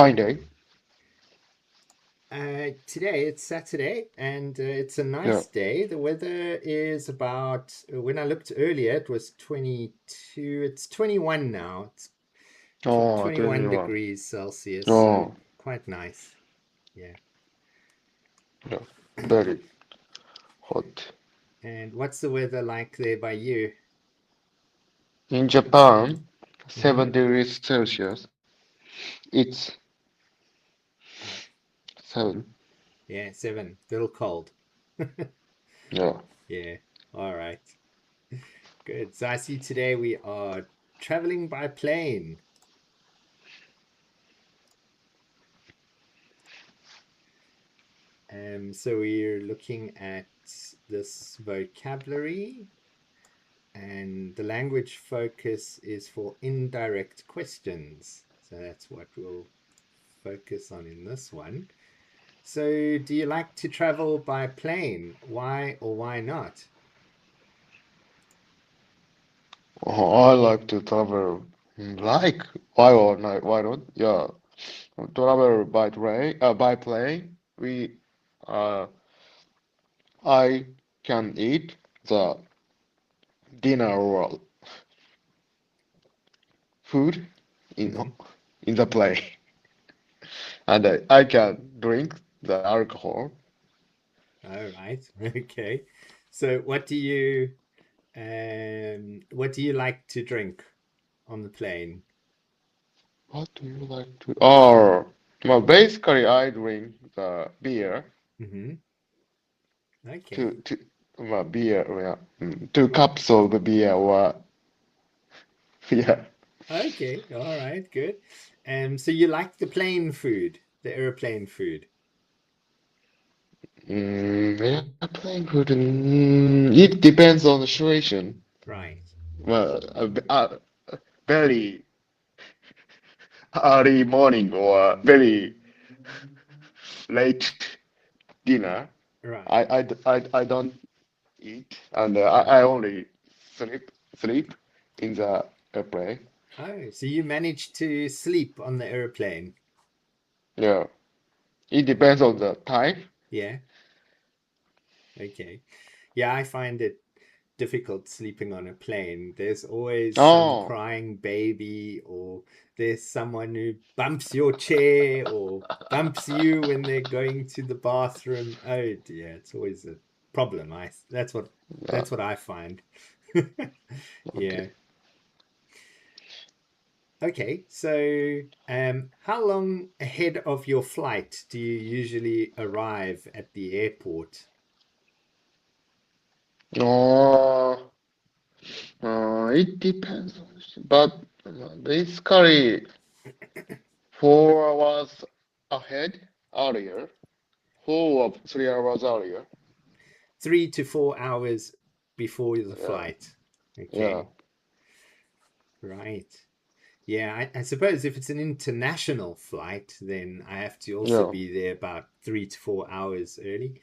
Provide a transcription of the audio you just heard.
fine day. Today it's Saturday and it's a Yeah. nice day. The weather is about, when I looked earlier, it was 22. It's 21 now. It's Oh, 21 21. degrees Celsius, so Oh, quite nice. Yeah. yeah. Very hot. And what's the weather like there by you? In Japan, Hmm. 7 degrees Celsius. It's 7. Yeah, 7. Little cold. Yeah. Yeah. All right. Good. So I see today we are traveling by plane. So we're looking at this vocabulary, and the language focus is for indirect questions. So that's what we'll focus on in this one. So, do you like to travel by plane? Why or why not? Oh, I like to travel. Like, why or not? Why not? Yeah. Travel by train, by plane. Uh, I can eat the dinner or food in Hmm. in the plane, and I can drink the alcohol. All right. Okay. So, what do you like to drink on the plane? What do you like to? Oh, well, basically, I drink the beer. Hmm. Okay. Two, well, beer, yeah, 2 cups of the beer, or yeah. Okay. All right. Good. So you like the plane food, the airplane food, Airplane food. It depends on the situation. right? Well, very early morning or very late dinner. Right. I don't eat, and I only sleep in the airplane. Oh, so you managed to sleep on the airplane? Yeah, it depends on the time. Yeah. Okay. Yeah, I find it difficult sleeping on a plane. There's always some Oh, crying baby, or there's someone who bumps your chair or bumps you when they're going to the bathroom. Oh dear, it's always a problem. yeah, That's what I find. okay. Yeah. Okay, so how long ahead of your flight do you usually arrive at the airport? Oh, it depends, but basically 4 hours ahead earlier, 3 hours earlier. 3 to 4 hours before the Yeah, flight. yeah, Okay, right. Yeah, I suppose if it's an international flight, then I have to also yeah, be there about 3 to 4 hours early.